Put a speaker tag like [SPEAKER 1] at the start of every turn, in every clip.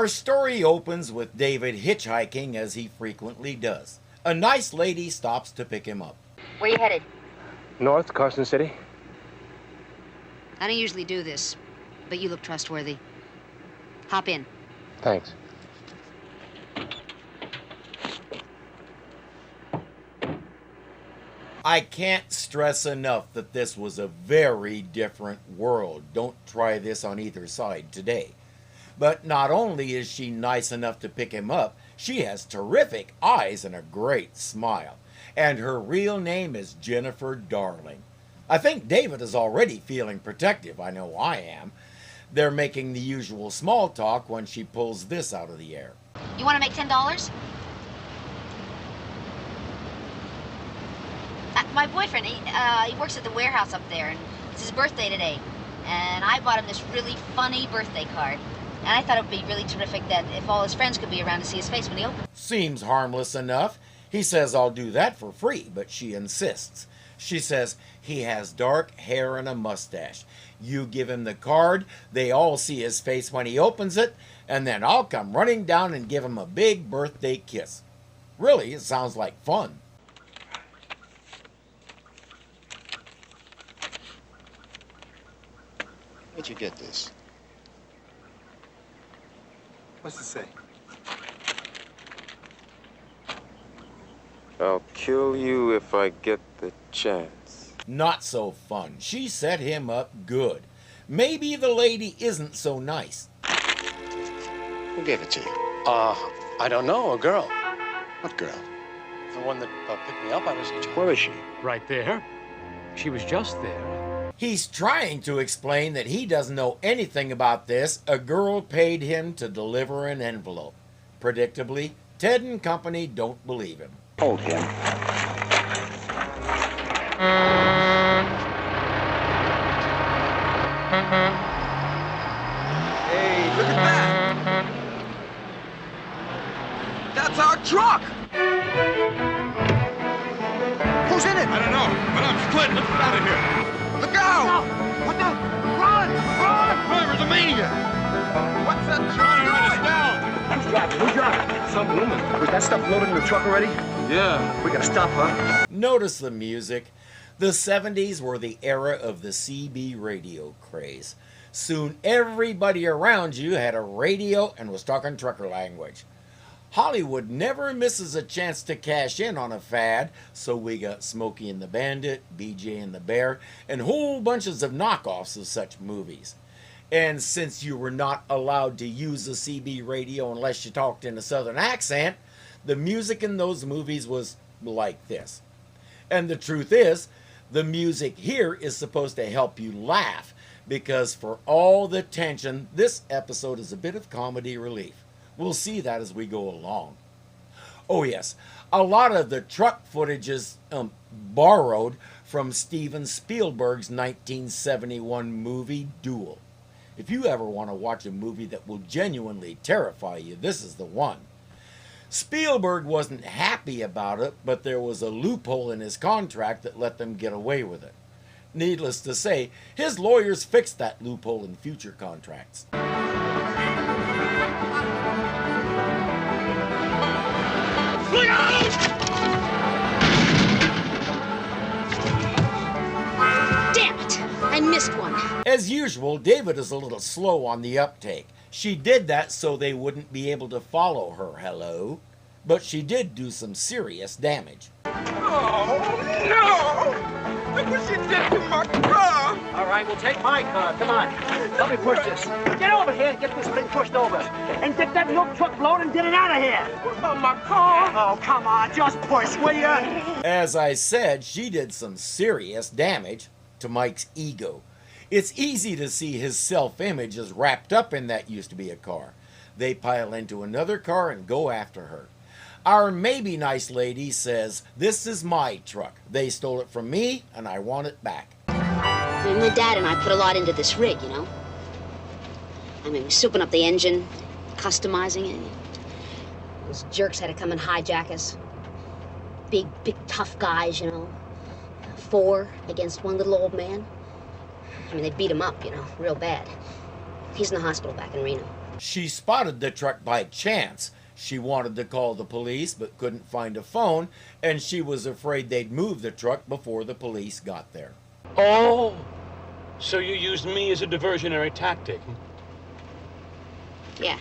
[SPEAKER 1] Our story opens with David hitchhiking as he frequently does. A nice lady stops to pick him up.
[SPEAKER 2] Where you headed?
[SPEAKER 3] North, Carson City.
[SPEAKER 2] I don't usually do this, but you look trustworthy. Hop in.
[SPEAKER 3] Thanks.
[SPEAKER 1] I can't stress enough that this was a very different world. Don't try this on either side today. But not only is she nice enough to pick him up, she has terrific eyes and a great smile. And her real name is Jennifer Darling. I think David is already feeling protective. I know I am. They're making the usual small talk when she pulls this out of the air.
[SPEAKER 2] You want to make $10? My boyfriend, he works at the warehouse up there, and it's his birthday today. And I bought him this really funny birthday card. And I thought it would be really terrific that if all his friends could be around to see his face when he opens.
[SPEAKER 1] Seems harmless enough. He says, I'll do that for free, but she insists. She says he has dark hair and a mustache. You give him the card, they all see his face when he opens it, and then I'll come running down and give him a big birthday kiss. Really, it sounds like fun.
[SPEAKER 4] Where'd you get this?
[SPEAKER 5] What's it say?
[SPEAKER 3] I'll kill you if I get the chance.
[SPEAKER 1] Not so fun. She set him up good. Maybe the lady isn't so nice.
[SPEAKER 4] Who gave it to you?
[SPEAKER 6] I don't know, a girl.
[SPEAKER 4] What girl?
[SPEAKER 6] The one that picked me up, I was hitchhiking.
[SPEAKER 4] Where is she?
[SPEAKER 7] Right there. She was just there.
[SPEAKER 1] He's trying to explain that he doesn't know anything about this. A girl paid him to deliver an envelope. Predictably, Ted and company don't believe him.
[SPEAKER 5] Hold him. Hey, look at that! That's our truck! Who's in it?
[SPEAKER 8] I don't know, but I'm split. Let's get out of here.
[SPEAKER 5] Look out! What the? Run! Run!
[SPEAKER 8] Driver's a maniac.
[SPEAKER 5] What's that
[SPEAKER 8] Trying to run us
[SPEAKER 5] truck
[SPEAKER 8] down.
[SPEAKER 5] Who's driving? Who's driving? Some woman. Was that stuff loaded in the truck already?
[SPEAKER 8] Yeah.
[SPEAKER 5] We gotta stop her.
[SPEAKER 1] Notice the music. The 70s were the era of the CB radio craze. Soon everybody around you had a radio and was talking trucker language. Hollywood never misses a chance to cash in on a fad, so we got Smokey and the Bandit, BJ and the Bear, and whole bunches of knockoffs of such movies. And since you were not allowed to use a CB radio unless you talked in a southern accent, the music in those movies was like this. And the truth is, the music here is supposed to help you laugh, because for all the tension, this episode is a bit of comedy relief. We'll see that as we go along. Oh yes, a lot of the truck footage is borrowed from Steven Spielberg's 1971 movie Duel. If you ever want to watch a movie that will genuinely terrify you, this is the one. Spielberg wasn't happy about it, but there was a loophole in his contract that let them get away with it. Needless to say, his lawyers fixed that loophole in future contracts.
[SPEAKER 8] Look out!
[SPEAKER 2] Damn it! I missed one.
[SPEAKER 1] As usual, David is a little slow on the uptake. She did that so they wouldn't be able to follow her, hello? But she did do some serious damage.
[SPEAKER 5] Oh, no! Look what she did to my car!
[SPEAKER 7] All right, we'll take my car. Come on. Help me push this. Get over here and get this thing pushed over. And get that milk truck load and get it out of here.
[SPEAKER 5] What about my car?
[SPEAKER 7] Oh, come on. Just push, will you?
[SPEAKER 1] As I said, she did some serious damage to Mike's ego. It's easy to see his self-image is wrapped up in that used to be a car. They pile into another car and go after her. Our maybe nice lady says, "This is my truck. They stole it from me and I want it back."
[SPEAKER 2] I mean, my dad and I put a lot into this rig, you know? I mean, we're souping up the engine, customizing it. Those jerks had to come and hijack us. Big, tough guys, you know? 4 against one little old man. I mean, they beat him up, you know, real bad. He's in the hospital back in Reno.
[SPEAKER 1] She spotted the truck by chance. She wanted to call the police but couldn't find a phone, and she was afraid they'd move the truck before the police got there.
[SPEAKER 9] Oh, so you used me as a diversionary tactic?
[SPEAKER 2] Yeah.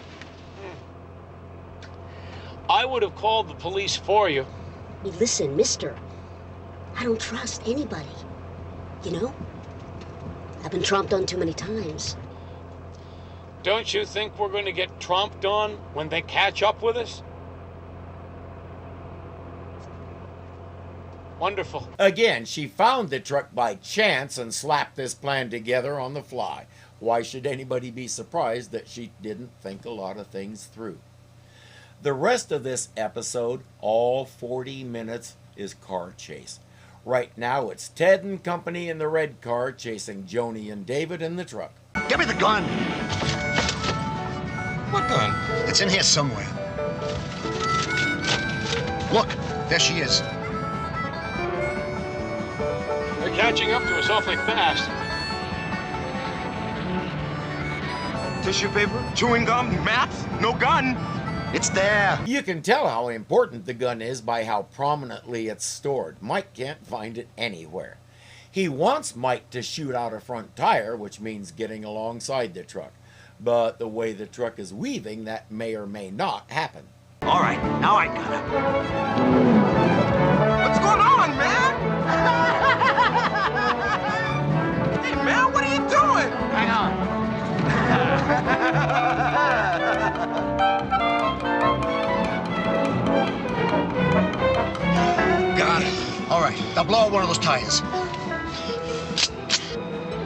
[SPEAKER 9] I would have called the police for you.
[SPEAKER 2] Hey, listen, mister. I don't trust anybody. You know? I've been tromped on too many times.
[SPEAKER 9] Don't you think we're going to get tromped on when they catch up with us? Wonderful.
[SPEAKER 1] Again, she found the truck by chance and slapped this plan together on the fly. Why should anybody be surprised that she didn't think a lot of things through? The rest of this episode, all 40 minutes, is car chase. Right now, it's Ted and company in the red car chasing Joni and David in the truck.
[SPEAKER 7] Give me the gun.
[SPEAKER 8] What gun?
[SPEAKER 7] It's in here somewhere. Look, there she is.
[SPEAKER 9] They're catching up to us awfully fast.
[SPEAKER 8] Tissue paper? Chewing gum? Maps? No gun?
[SPEAKER 7] It's there.
[SPEAKER 1] You can tell how important the gun is by how prominently it's stored. Mike can't find it anywhere. He wants Mike to shoot out a front tire, which means getting alongside the truck. But the way the truck is weaving, that may or may not happen.
[SPEAKER 7] All right, now I got it.
[SPEAKER 5] What's going on, man? Hey, man, what are you doing?
[SPEAKER 7] Hang on. Got it. All right, now blow out one of those tires.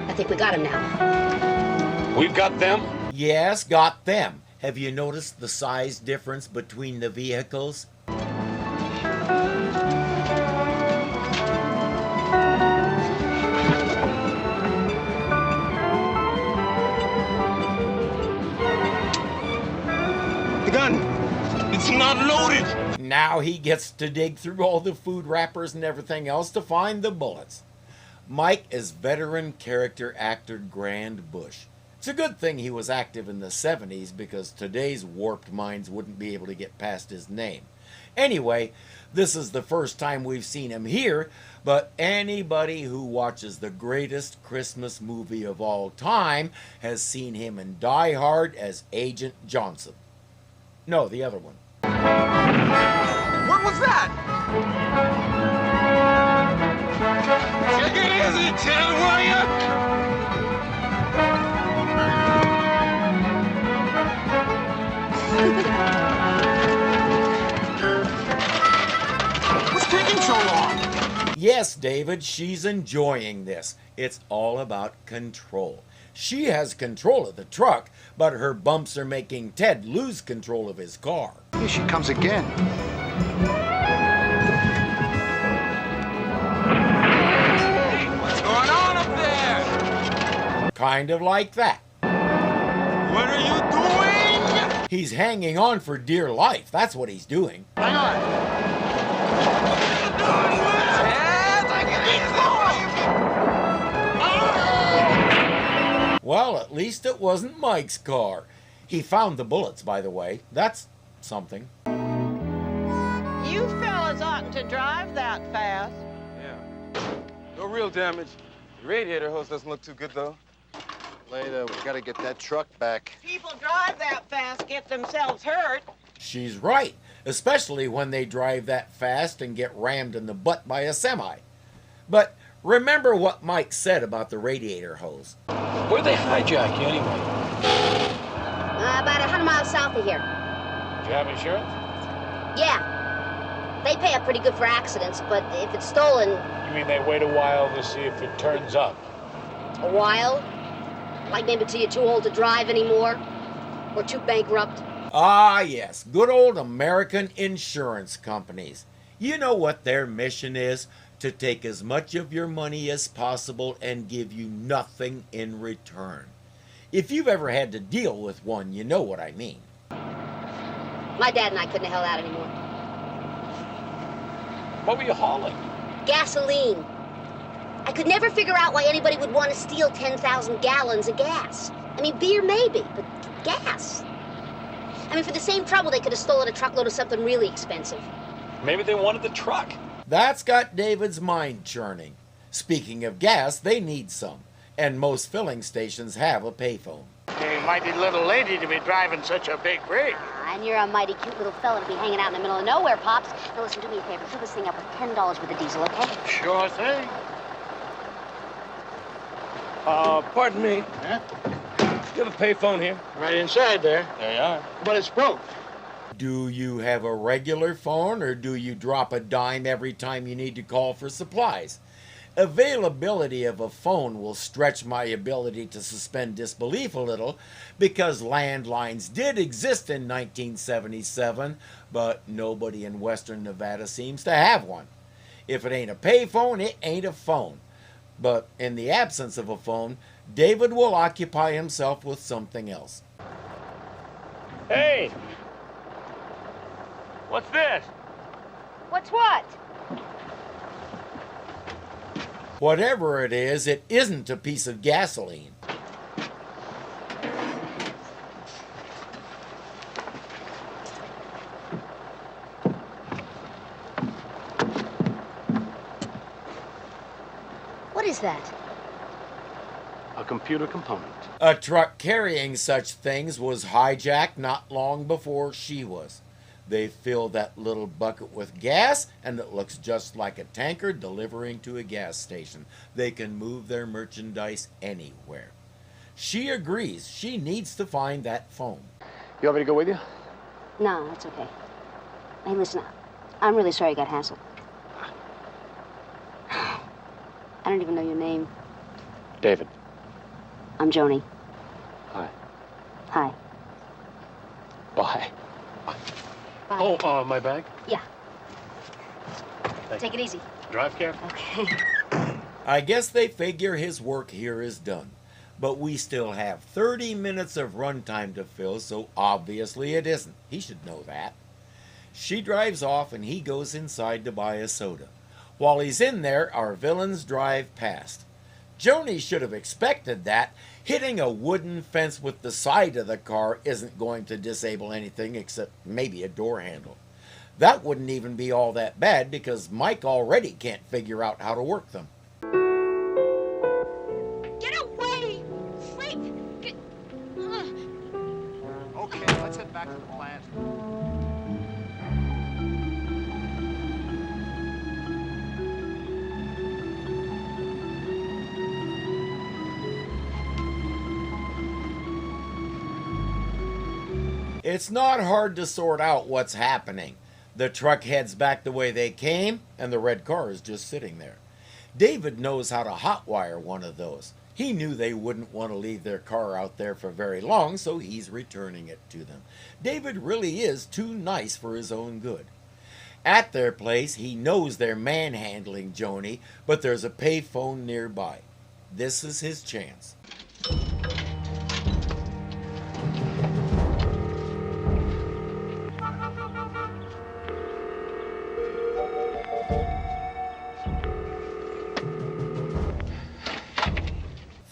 [SPEAKER 2] I think we got him now.
[SPEAKER 9] We've got them?
[SPEAKER 1] Yes, got them. Have you noticed the size difference between the vehicles?
[SPEAKER 8] The gun. It's not loaded.
[SPEAKER 1] Now he gets to dig through all the food wrappers and everything else to find the bullets. Mike is veteran character actor Grand Bush. It's a good thing he was active in the 70s because today's warped minds wouldn't be able to get past his name. Anyway, this is the first time we've seen him here, but anybody who watches the greatest Christmas movie of all time has seen him in Die Hard as Agent Johnson. No, the other one.
[SPEAKER 5] What was that?
[SPEAKER 8] Take it easy, Ted, will ya?
[SPEAKER 5] What's taking so long?
[SPEAKER 1] Yes, David, she's enjoying this. It's all about control. She has control of the truck, but her bumps are making Ted lose control of his car.
[SPEAKER 7] Here she comes again.
[SPEAKER 5] What's going on up there?
[SPEAKER 1] Kind of like that.
[SPEAKER 5] What are you doing?
[SPEAKER 1] He's hanging on for dear life. That's what he's doing.
[SPEAKER 7] Hang on.
[SPEAKER 5] Ted, I can
[SPEAKER 1] Well, at least it wasn't Mike's car. He found the bullets, by the way. That's something.
[SPEAKER 10] You fellas oughtn't to drive that fast.
[SPEAKER 3] Yeah. No real damage. The radiator hose doesn't look too good, though.
[SPEAKER 4] Later, we gotta get that truck back.
[SPEAKER 10] People drive that fast, get themselves hurt.
[SPEAKER 1] She's right, especially when they drive that fast and get rammed in the butt by a semi. But remember what Mike said about the radiator hose.
[SPEAKER 9] Where'd they hijack you anyway?
[SPEAKER 2] About 100 miles south of here.
[SPEAKER 9] Do you have insurance?
[SPEAKER 2] Yeah. They pay up pretty good for accidents, but if it's stolen,
[SPEAKER 9] You mean they wait a while to see if it turns up?
[SPEAKER 2] a while, like maybe till you're too old to drive anymore, or too bankrupt.
[SPEAKER 1] Ah, yes, good old American insurance companies. You know what their mission is? To take as much of your money as possible and give you nothing in return. If you've ever had to deal with one, you know what I mean.
[SPEAKER 2] My dad and I couldn't have held out anymore.
[SPEAKER 9] What were you hauling?
[SPEAKER 2] Gasoline. I could never figure out why anybody would want to steal 10,000 gallons of gas. I mean, beer maybe, but gas. I mean, for the same trouble, they could have stolen a truckload of something really expensive.
[SPEAKER 6] Maybe they wanted the truck.
[SPEAKER 1] That's got David's mind churning. Speaking of gas, they need some, and most filling stations have a payphone.
[SPEAKER 7] Hey, mighty little lady to be driving such a big rig.
[SPEAKER 2] And you're a mighty cute little fella to be hanging out in the middle of nowhere, Pops. Now listen, do me a favor. Fill this thing up with $10 worth of diesel, okay?
[SPEAKER 7] Sure thing.
[SPEAKER 6] Pardon me.
[SPEAKER 7] Huh?
[SPEAKER 6] You have a payphone here?
[SPEAKER 7] Right inside there.
[SPEAKER 6] There you are.
[SPEAKER 7] But it's broke.
[SPEAKER 1] Do you have a regular phone, or do you drop a dime every time you need to call for supplies? Availability of a phone will stretch my ability to suspend disbelief a little, because landlines did exist in 1977, but nobody in western Nevada seems to have one. If it ain't a payphone, it ain't a phone. But in the absence of a phone, David will occupy himself with something else.
[SPEAKER 6] Hey! What's this?
[SPEAKER 2] What's what?
[SPEAKER 1] Whatever it is, it isn't a piece of gasoline.
[SPEAKER 2] What is that?
[SPEAKER 6] A computer component.
[SPEAKER 1] A truck carrying such things was hijacked not long before she was. They fill that little bucket with gas, and it looks just like a tanker delivering to a gas station. They can move their merchandise anywhere. She agrees she needs to find that phone.
[SPEAKER 6] You want me to go with you?
[SPEAKER 2] No, that's okay. Hey, listen, I'm really sorry you got hassled. I don't even know your name.
[SPEAKER 6] David.
[SPEAKER 2] I'm Joni.
[SPEAKER 6] Hi.
[SPEAKER 2] Hi.
[SPEAKER 6] Bye.
[SPEAKER 2] Bye.
[SPEAKER 6] Oh, my bag?
[SPEAKER 2] Yeah.
[SPEAKER 6] Thank
[SPEAKER 2] Take
[SPEAKER 6] you.
[SPEAKER 2] it easy.
[SPEAKER 6] Drive careful.
[SPEAKER 2] Okay.
[SPEAKER 1] I guess they figure his work here is done. But we still have 30 minutes of runtime to fill, so obviously it isn't. He should know that. She drives off and he goes inside to buy a soda. While he's in there, our villains drive past. Joni should have expected that. Hitting a wooden fence with the side of the car isn't going to disable anything except maybe a door handle. That wouldn't even be all that bad because Mike already can't figure out how to work them.
[SPEAKER 2] Get away! Freak!
[SPEAKER 4] Okay, let's head back to the plant.
[SPEAKER 1] It's not hard to sort out what's happening. The truck heads back the way they came, and the red car is just sitting there. David knows how to hotwire one of those. He knew they wouldn't want to leave their car out there for very long, so he's returning it to them. David really is too nice for his own good. At their place, he knows they're manhandling Joni, but there's a payphone nearby. This is his chance.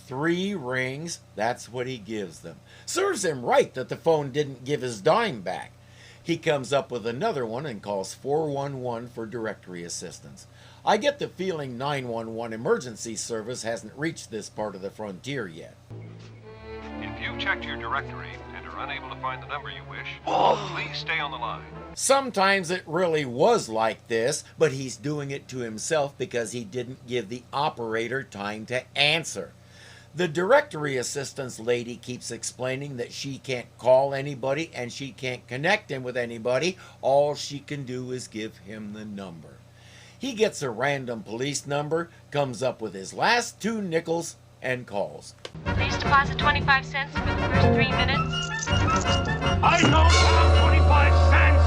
[SPEAKER 1] Three rings, that's what he gives them. Serves him right that the phone didn't give his dime back. He comes up with another one and calls 411 for directory assistance. I get the feeling 911 emergency service hasn't reached this part of the frontier yet.
[SPEAKER 11] If you've checked your directory and are unable to find the number you wish, please stay on the line.
[SPEAKER 1] Sometimes it really was like this, but he's doing it to himself because he didn't give the operator time to answer. The directory assistance lady keeps explaining that she can't call anybody and she can't connect him with anybody. All she can do is give him the number. He gets a random police number, comes up with his last 2 nickels, and calls.
[SPEAKER 12] Please deposit 25 cents for the first 3 minutes.
[SPEAKER 7] I don't have 25 cents!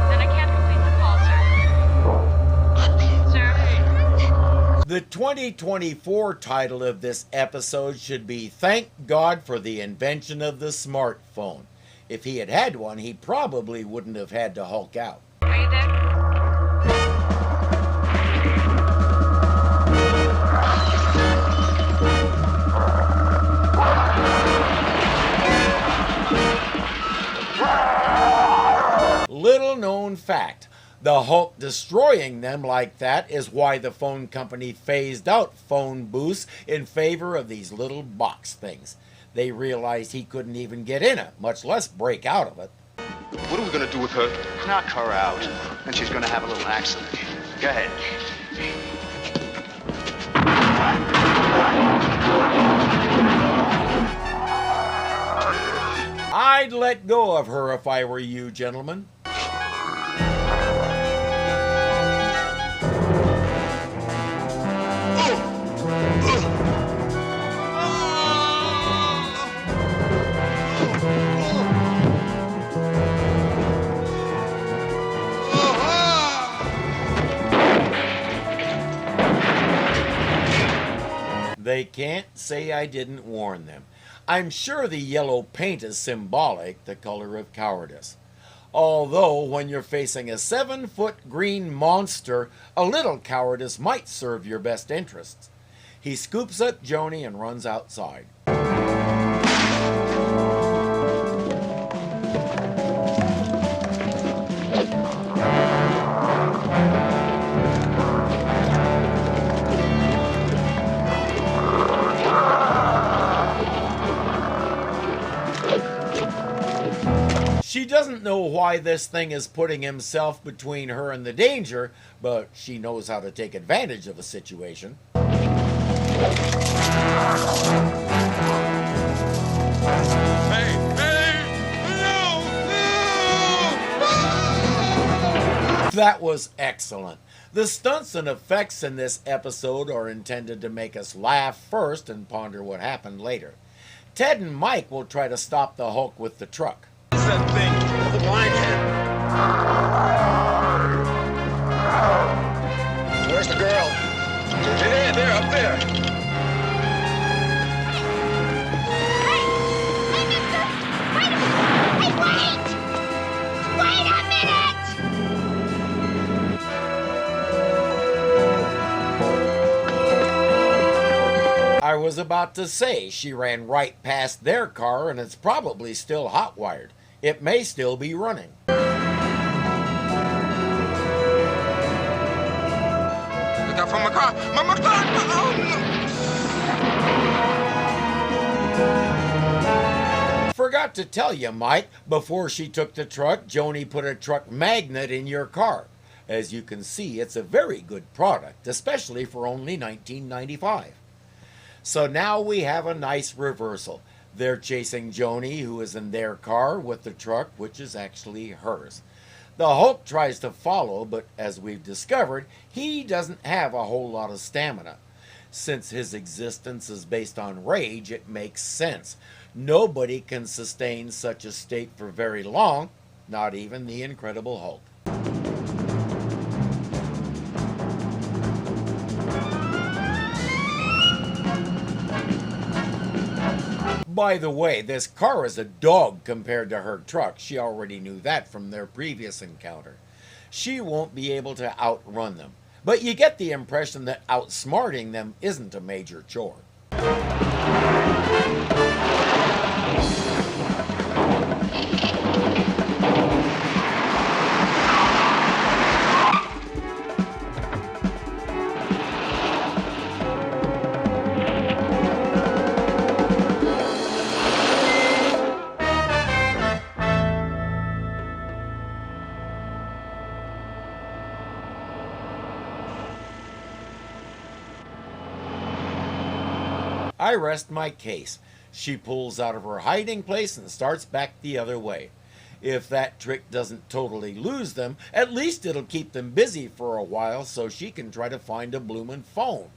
[SPEAKER 12] Then I can't complete the call, sir. Sir?
[SPEAKER 1] The 2024 title of this episode should be Thank God for the Invention of the Smartphone. If he had had one, he probably wouldn't have had to Hulk out.
[SPEAKER 12] Are you there?
[SPEAKER 1] known fact. The Hulk destroying them like that is why the phone company phased out phone booths in favor of these little box things. They realized he couldn't even get in it, much less break out of it.
[SPEAKER 8] What are we gonna do with her?
[SPEAKER 4] Knock her out. Then she's gonna have a little accident. Go ahead.
[SPEAKER 1] I'd let go of her if I were you, gentlemen. They can't say I didn't warn them. I'm sure the yellow paint is symbolic, the color of cowardice. Although, when you're facing a 7-foot green monster, a little cowardice might serve your best interests. He scoops up Joni and runs outside. She doesn't know why this thing is putting himself between her and the danger, but she knows how to take advantage of the situation. That was excellent. The stunts and effects in this episode are intended to make us laugh first and ponder what happened later. Ted and Mike will try to stop the Hulk with the truck.
[SPEAKER 8] That thing. The blind head. Where's the girl? They're up there.
[SPEAKER 5] Hey, mister! Wait a minute! Hey, wait! Wait a minute!
[SPEAKER 1] I was about to say she ran right past their car and it's probably still hot-wired. It may still be running.
[SPEAKER 3] Look out for my car! My car! Oh, no.
[SPEAKER 1] Forgot to tell you, Mike, before she took the truck, Joni put a truck magnet in your car. As you can see, it's a very good product, especially for only $19.95. So now we have a nice reversal. They're chasing Joni, who is in their car with the truck, which is actually hers. The Hulk tries to follow, but as we've discovered, he doesn't have a whole lot of stamina. Since his existence is based on rage, it makes sense. Nobody can sustain such a state for very long, not even the Incredible Hulk. By the way, this car is a dog compared to her truck. She already knew that from their previous encounter. She won't be able to outrun them, but you get the impression that outsmarting them isn't a major chore. I rest my case. She pulls out of her hiding place and starts back the other way. If that trick doesn't totally lose them, at least it'll keep them busy for a while so she can try to find a bloomin' phone.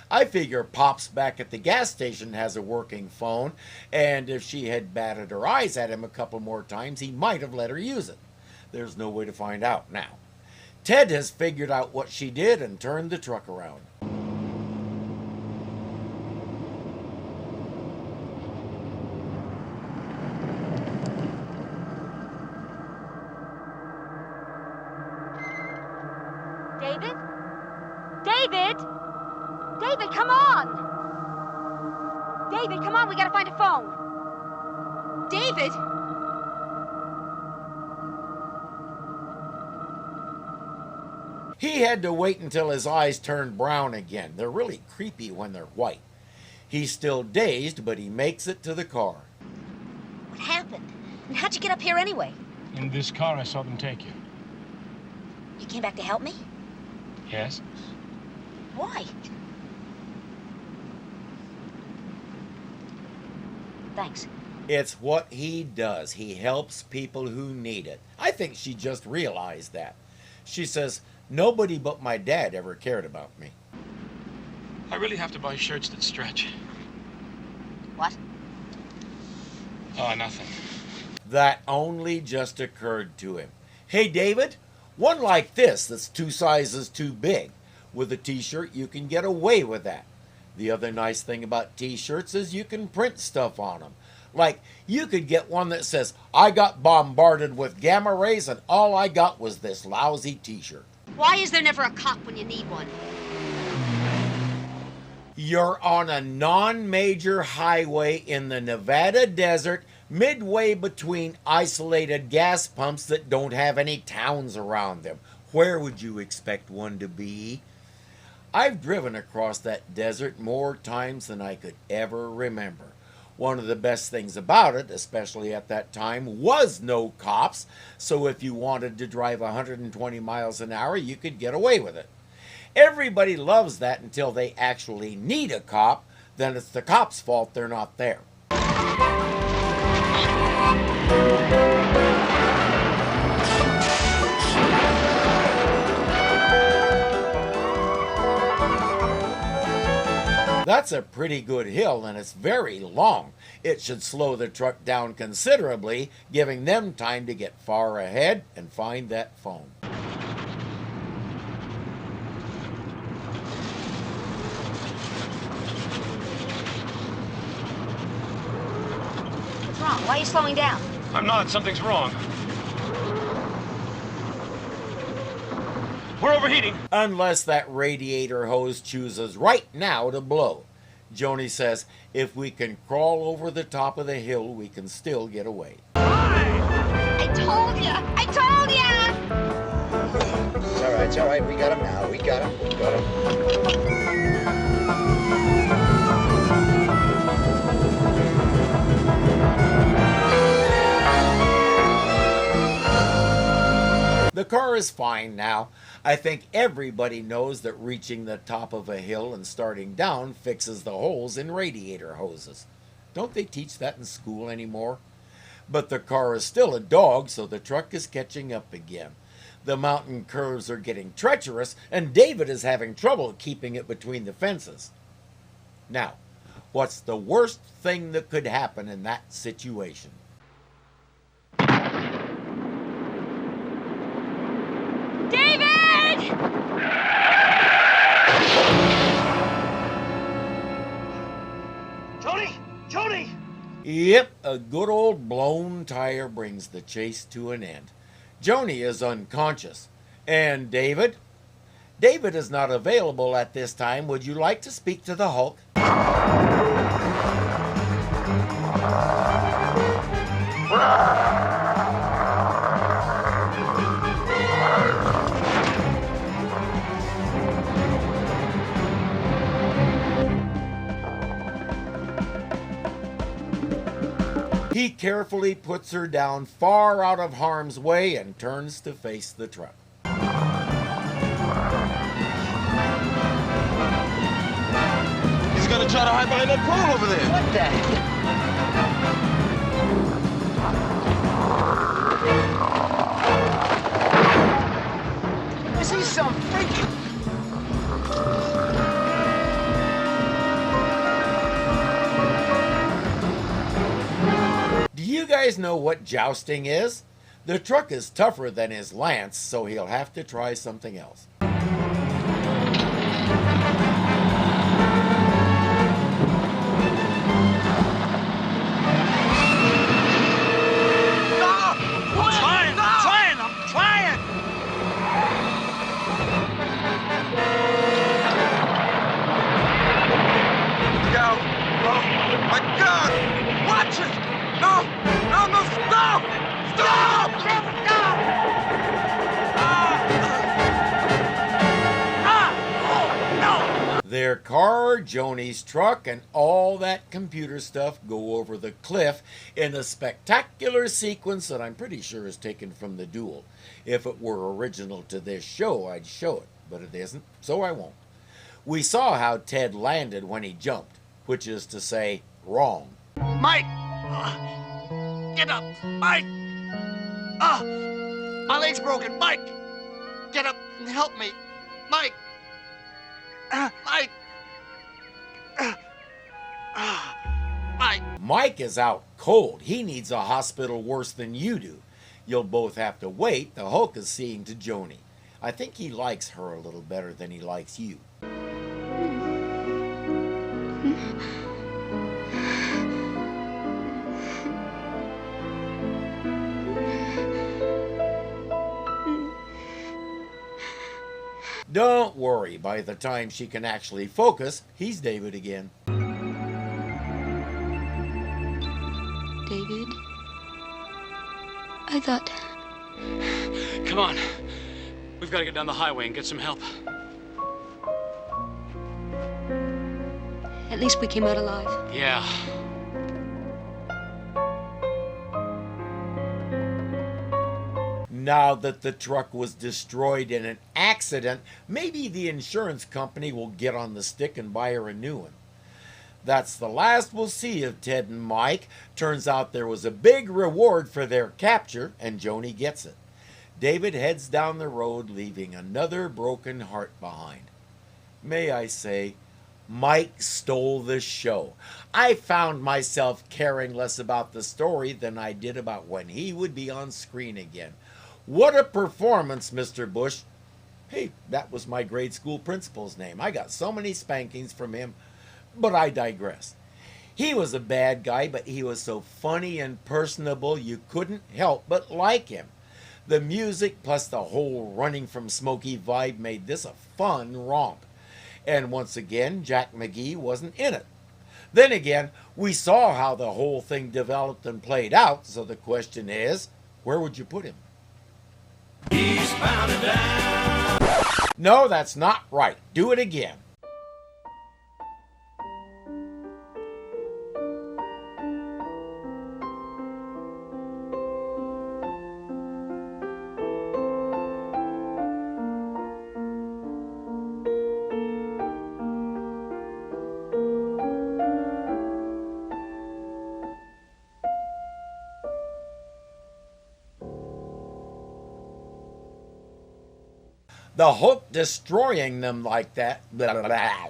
[SPEAKER 1] I figure Pops back at the gas station has a working phone, and if she had batted her eyes at him a couple more times, he might have let her use it. There's no way to find out now. Ted has figured out what she did and turned the truck around.
[SPEAKER 12] David? David? David, come on! David, come on, we gotta find a phone. David?
[SPEAKER 1] He had to wait until his eyes turned brown again. They're really creepy when they're white. He's still dazed, but he makes it to the car.
[SPEAKER 2] What happened? And how'd you get up here anyway?
[SPEAKER 6] In this car, I saw them take you.
[SPEAKER 2] You came back to help me?
[SPEAKER 6] Yes?
[SPEAKER 2] Why? Thanks.
[SPEAKER 1] It's what he does. He helps people who need it. I think she just realized that. She says, nobody but my dad ever cared about me.
[SPEAKER 6] I really have to buy shirts that stretch.
[SPEAKER 2] What?
[SPEAKER 6] Oh, nothing.
[SPEAKER 1] That only just occurred to him. Hey, David, one like this that's 2 sizes too big. With a t-shirt, you can get away with that. The other nice thing about t-shirts is you can print stuff on them. Like, you could get one that says, I got bombarded with gamma rays and all I got was this lousy t-shirt.
[SPEAKER 2] Why is there never a cop when you need one?
[SPEAKER 1] You're on a non-major highway in the Nevada desert, midway between isolated gas pumps that don't have any towns around them. Where would you expect one to be? I've driven across that desert more times than I could ever remember. One of the best things about it, especially at that time, was no cops, so if you wanted to drive 120 miles an hour, you could get away with it. Everybody loves that until they actually need a cop, then it's the cop's fault they're not there. That's a pretty good hill and it's very long. It should slow the truck down considerably, giving them time to get far ahead and find that phone.
[SPEAKER 2] What's wrong? Why are you slowing down?
[SPEAKER 6] I'm not. Something's wrong. We're overheating.
[SPEAKER 1] Unless that radiator hose chooses right now to blow. Joni says, if we can crawl over the top of the hill, we can still get away.
[SPEAKER 2] I told ya! I told ya!
[SPEAKER 7] It's all right. We got him now. We got him.
[SPEAKER 1] The car is fine now. I think everybody knows that reaching the top of a hill and starting down fixes the holes in radiator hoses. Don't they teach that in school anymore? But the car is still a dog, so the truck is catching up again. The mountain curves are getting treacherous, and David is having trouble keeping it between the fences. Now, what's the worst thing that could happen in that situation?
[SPEAKER 2] David!
[SPEAKER 7] Joni!
[SPEAKER 1] Yep, a good old blown tire brings the chase to an end. Joni is unconscious. And David? David is not available at this time. Would you like to speak to the Hulk? He carefully puts her down far out of harm's way and turns to face the truck.
[SPEAKER 8] He's gonna try to hide behind that pole over there.
[SPEAKER 7] What the? Is he some freak?
[SPEAKER 1] Do you guys know what jousting is? The truck is tougher than his lance, so he'll have to try something else. Their car, Joni's truck, and all that computer stuff go over the cliff in a spectacular sequence that I'm pretty sure is taken from the duel. If it were original to this show, I'd show it, but it isn't, so I won't. We saw how Ted landed when he jumped, which is to say, wrong.
[SPEAKER 7] Mike! Get up! Mike! My leg's broken! Mike! Get up and help me! Mike! Mike! Mike!
[SPEAKER 1] Mike is out cold. He needs a hospital worse than you do. You'll both have to wait. The Hulk is seeing to Joni. I think he likes her a little better than he likes you. Don't worry, by the time she can actually focus, he's David again.
[SPEAKER 13] David? I thought...
[SPEAKER 6] Come on. We've got to get down the highway and get some help.
[SPEAKER 13] At least we came out alive.
[SPEAKER 6] Yeah.
[SPEAKER 1] Now that the truck was destroyed in an accident, maybe the insurance company will get on the stick and buy her a new one. That's the last we'll see of Ted and Mike. Turns out there was a big reward for their capture, and Joni gets it. David heads down the road, leaving another broken heart behind. May I say, Mike stole the show. I found myself caring less about the story than I did about when he would be on screen again. What a performance, Mr. Bush. Hey, that was my grade school principal's name. I got so many spankings from him, but I digress. He was a bad guy, but he was so funny and personable you couldn't help but like him. The music plus the whole running from Smokey vibe made this a fun romp. And once again, Jack McGee wasn't in it. Then again, we saw how the whole thing developed and played out, so the question is, where would you put him?
[SPEAKER 5] Eastbound and down.
[SPEAKER 1] No, that's not right. Do it again. The Hulk destroying them like that. Blah, blah, blah.